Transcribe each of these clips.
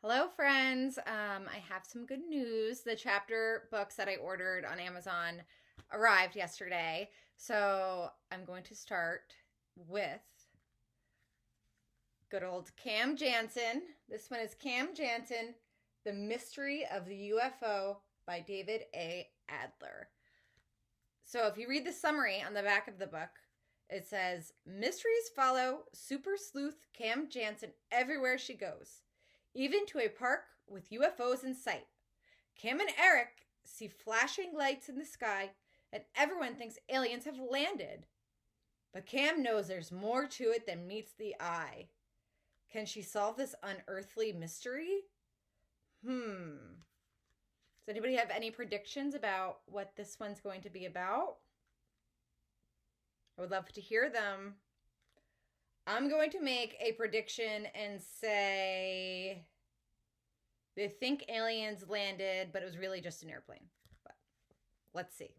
Hello, friends. I have some good news. The chapter books that I ordered on Amazon arrived yesterday. So I'm going to start with good old Cam Jansen. This one is Cam Jansen, The Mystery of the UFO by David A. Adler. So if you read the summary on the back of the book, it says, mysteries follow super sleuth Cam Jansen everywhere she goes, even to a park with UFOs in sight. Cam and Eric see flashing lights in the sky, and everyone thinks aliens have landed. But Cam knows there's more to it than meets the eye. Can she solve this unearthly mystery? Does anybody have any predictions about what this one's going to be about? I would love to hear them. I'm going to make a prediction and say they think aliens landed, but it was really just an airplane. But let's see.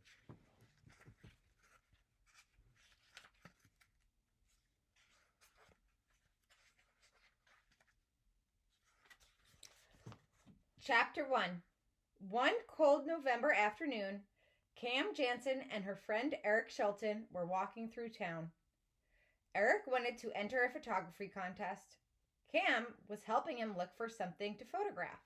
Chapter 1. One cold November afternoon, Cam Jansen and her friend Eric Shelton were walking through town. Eric wanted to enter a photography contest. Cam was helping him look for something to photograph.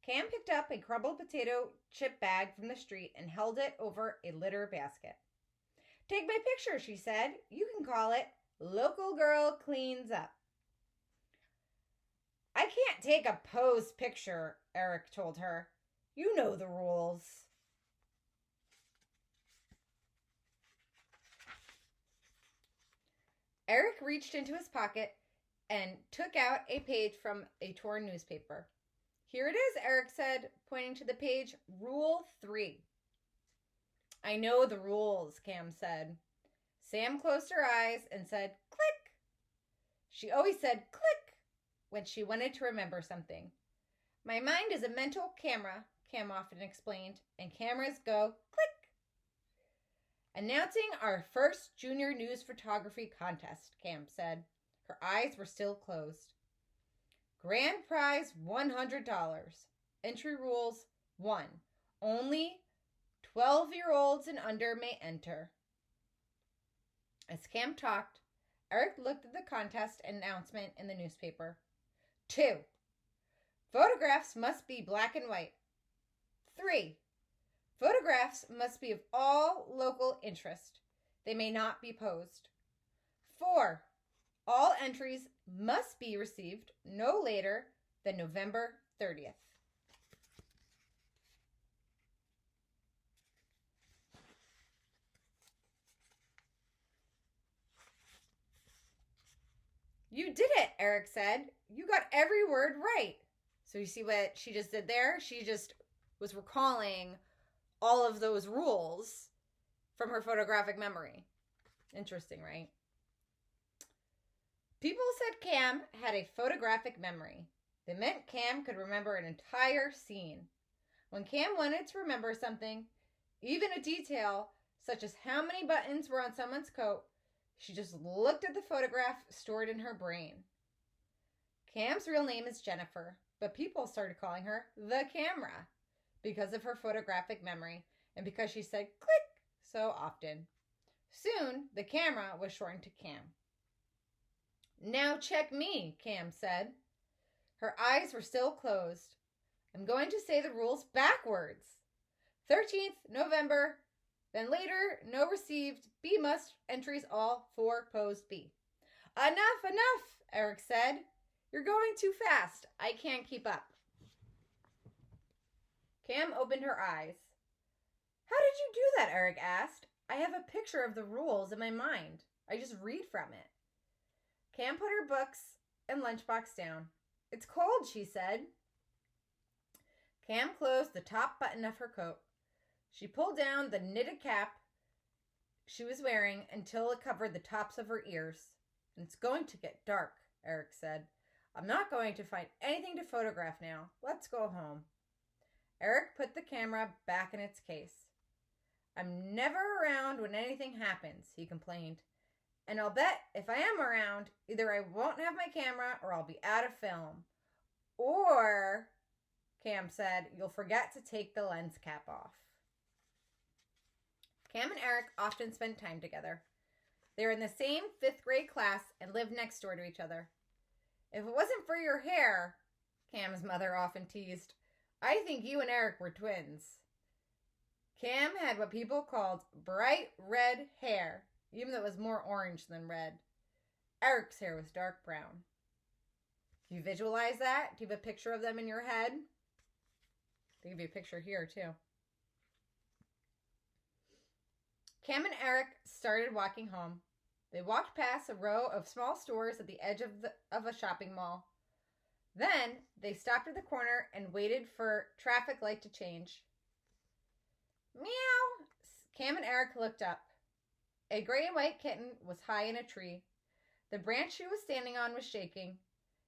Cam picked up a crumbled potato chip bag from the street and held it over a litter basket. Take my picture, she said. You can call it Local Girl Cleans Up. I can't take a posed picture, Eric told her. You know the rules. Eric reached into his pocket and took out a page from a torn newspaper. Here it is, Eric said, pointing to the page. Rule 3. I know the rules, Cam said. Sam closed her eyes and said, click. She always said click when she wanted to remember something. My mind is a mental camera, Cam often explained, and cameras go click. Announcing our first junior news photography contest, Cam said. Her eyes were still closed. Grand prize $100. Entry rules 1. Only 12-year-olds and under may enter. As Cam talked, Eric looked at the contest announcement in the newspaper. 2. Photographs must be black and white. 3. Photographs must be of all local interest. They may not be posed. 4. All entries must be received no later than November 30th. You did it, Eric said. You got every word right. So you see what she just did there? She just was recalling all of those rules from her photographic memory. Interesting, right? People said Cam had a photographic memory. They meant Cam could remember an entire scene. When Cam wanted to remember something, even a detail such as how many buttons were on someone's coat, she just looked at the photograph stored in her brain. Cam's real name is Jennifer, but people started calling her the camera because of her photographic memory and because she said click so often. Soon, the camera was shortened to Cam. Now check me, Cam said. Her eyes were still closed. I'm going to say the rules backwards. 13th November, then later, no received, B must, entries all 4 posed B. Enough, Eric said. You're going too fast. I can't keep up. Cam opened her eyes. How did you do that? Eric asked. I have a picture of the rules in my mind. I just read from it. Cam put her books and lunchbox down. It's cold, she said. Cam closed the top button of her coat. She pulled down the knitted cap she was wearing until it covered the tops of her ears. It's going to get dark, Eric said. I'm not going to find anything to photograph now. Let's go home. Eric put the camera back in its case. I'm never around when anything happens, he complained. And I'll bet if I am around, either I won't have my camera or I'll be out of film. Or, Cam said, you'll forget to take the lens cap off. Cam and Eric often spent time together. They were in the same 5th grade class and lived next door to each other. If it wasn't for your hair, Cam's mother often teased, I think you and Eric were twins. Cam had what people called bright red hair, even though it was more orange than red. Eric's hair was dark brown. Do you visualize that? Do you have a picture of them in your head? They give you a picture here, too. Cam and Eric started walking home. They walked past a row of small stores at the edge of a shopping mall. Then they stopped at the corner and waited for traffic light to change. Meow! Cam and Eric looked up. A gray and white kitten was high in a tree. The branch she was standing on was shaking.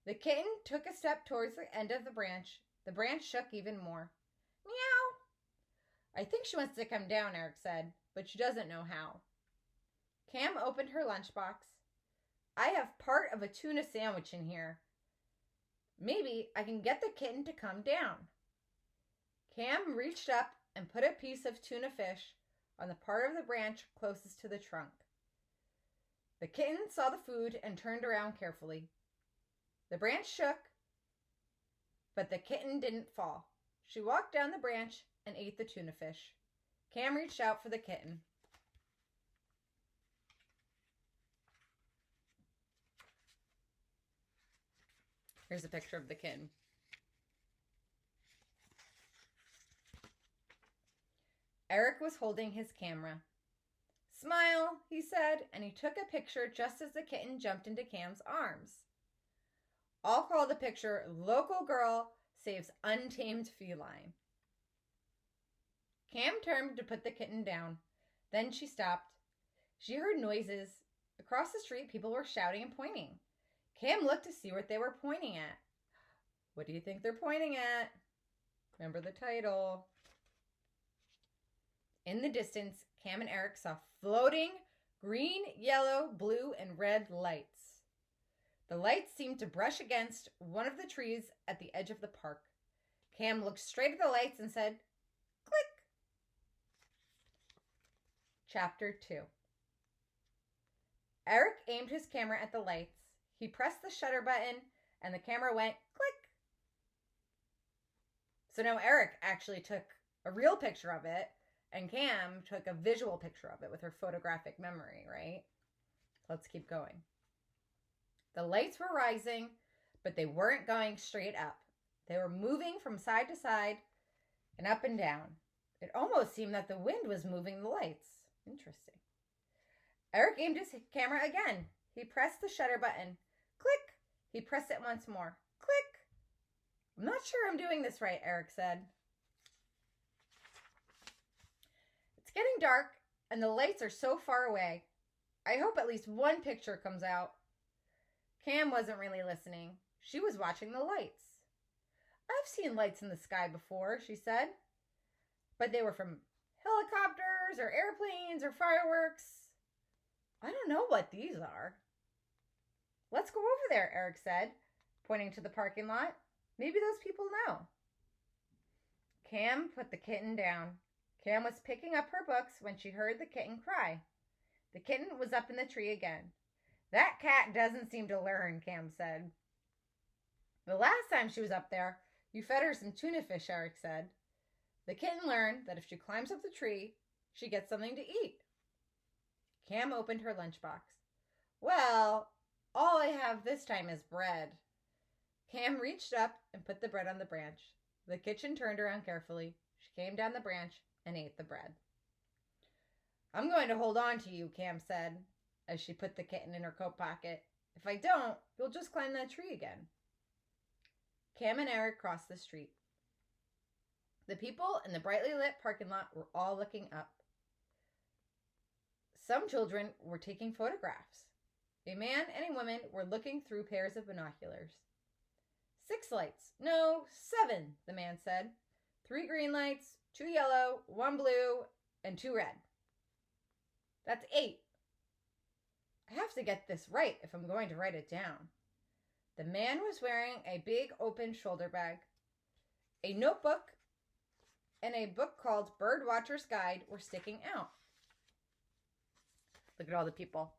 The kitten took a step towards the end of the branch. The branch shook even more. Meow! I think she wants to come down, Eric said, but she doesn't know how. Cam opened her lunchbox. I have part of a tuna sandwich in here. Maybe I can get the kitten to come down. Cam reached up and put a piece of tuna fish on the part of the branch closest to the trunk. The kitten saw the food and turned around carefully. The branch shook, but the kitten didn't fall. She walked down the branch and ate the tuna fish. Cam reached out for the kitten. Here's a picture of the kitten. Eric was holding his camera. Smile, he said, and he took a picture just as the kitten jumped into Cam's arms. I'll call the picture Local Girl Saves Untamed Feline. Cam turned to put the kitten down. Then she stopped. She heard noises. Across the street, people were shouting and pointing. Cam looked to see what they were pointing at. What do you think they're pointing at? Remember the title. In the distance, Cam and Eric saw floating green, yellow, blue, and red lights. The lights seemed to brush against one of the trees at the edge of the park. Cam looked straight at the lights and said, click. Chapter 2. Eric aimed his camera at the lights. He pressed the shutter button and the camera went click. So now Eric actually took a real picture of it and Cam took a visual picture of it with her photographic memory, right? Let's keep going. The lights were rising, but they weren't going straight up. They were moving from side to side and up and down. It almost seemed that the wind was moving the lights. Interesting. Eric aimed his camera again. He pressed the shutter button. Click. He pressed it once more. Click. I'm not sure I'm doing this right, Eric said. It's getting dark and the lights are so far away. I hope at least one picture comes out. Cam wasn't really listening. She was watching the lights. I've seen lights in the sky before, she said. But they were from helicopters or airplanes or fireworks. I don't know what these are. Let's go over there, Eric said, pointing to the parking lot. Maybe those people know. Cam put the kitten down. Cam was picking up her books when she heard the kitten cry. The kitten was up in the tree again. That cat doesn't seem to learn, Cam said. The last time she was up there, you fed her some tuna fish, Eric said. The kitten learned that if she climbs up the tree, she gets something to eat. Cam opened her lunchbox. Well, all I have this time is bread. Cam reached up and put the bread on the branch. The kitten turned around carefully. She came down the branch and ate the bread. I'm going to hold on to you, Cam said, as she put the kitten in her coat pocket. If I don't, you'll just climb that tree again. Cam and Eric crossed the street. The people in the brightly lit parking lot were all looking up. Some children were taking photographs. A man and a woman were looking through pairs of binoculars. 6 lights. No, 7, the man said. 3 green lights, 2 yellow, 1 blue, and 2 red. That's 8. I have to get this right if I'm going to write it down. The man was wearing a big open shoulder bag. A notebook and a book called Birdwatcher's Guide were sticking out. Look at all the people.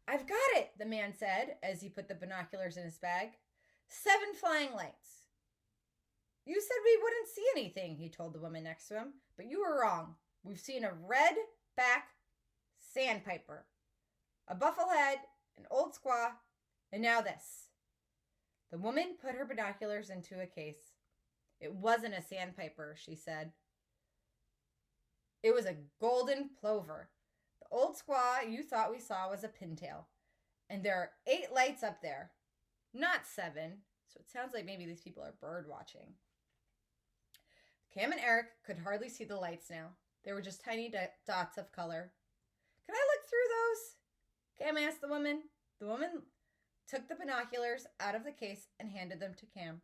I've got it, the man said as he put the binoculars in his bag. 7 flying lights. You said we wouldn't see anything, he told the woman next to him, but you were wrong. We've seen a red-back sandpiper, a bufflehead, an old squaw, and now this. The woman put her binoculars into a case. It wasn't a sandpiper, she said. It was a golden plover. The old squaw you thought we saw was a pintail. And there are 8 lights up there, not 7. So it sounds like maybe these people are bird watching. Cam and Eric could hardly see the lights now. They were just tiny dots of color. Can I look through those? Cam asked the woman. The woman took the binoculars out of the case and handed them to Cam.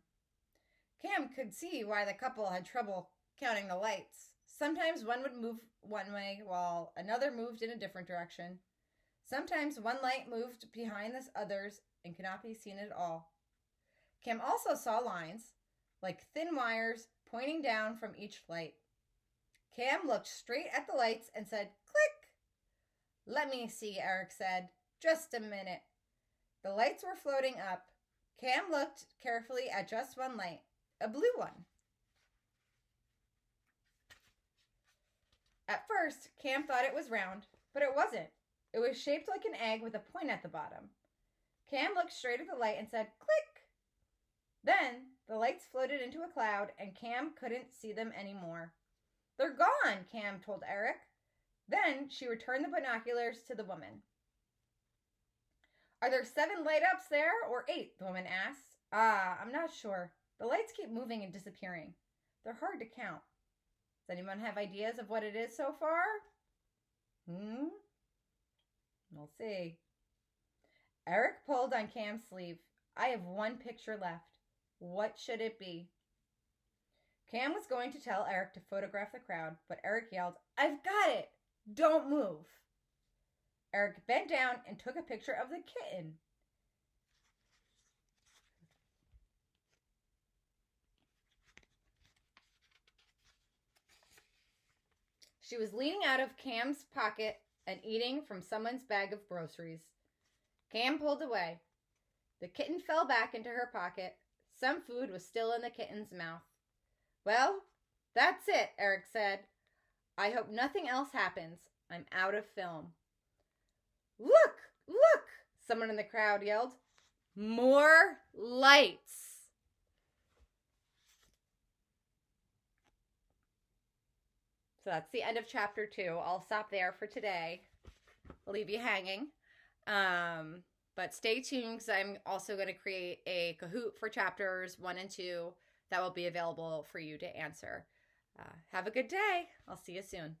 Cam could see why the couple had trouble counting the lights. Sometimes one would move one way while another moved in a different direction. Sometimes one light moved behind the others and could not be seen at all. Cam also saw lines, like thin wires, pointing down from each light. Cam looked straight at the lights and said, "Click!" "Let me see," Eric said. "Just a minute." The lights were floating up. Cam looked carefully at just one light, a blue one. At first, Cam thought it was round, but it wasn't. It was shaped like an egg with a point at the bottom. Cam looked straight at the light and said, "Click!" Then the lights floated into a cloud and Cam couldn't see them anymore. "They're gone," Cam told Eric. Then she returned the binoculars to the woman. "Are there 7 light ups there or 8? The woman asked. I'm not sure. The lights keep moving and disappearing. They're hard to count. Does anyone have ideas of what it is so far? We'll see. Eric pulled on Cam's sleeve. "I have 1 picture left. What should it be?" Cam was going to tell Eric to photograph the crowd, but Eric yelled, "I've got it! Don't move!" Eric bent down and took a picture of the kitten. She was leaning out of Cam's pocket and eating from someone's bag of groceries. Cam pulled away. The kitten fell back into her pocket. Some food was still in the kitten's mouth. "Well, that's it," Eric said. "I hope nothing else happens. I'm out of film." "Look! Look!" someone in the crowd yelled. "More lights!" So that's the end of chapter 2. I'll stop there for today. I'll leave you hanging. But stay tuned because I'm also going to create a Kahoot for chapters 1 and 2 that will be available for you to answer. Have a good day. I'll see you soon.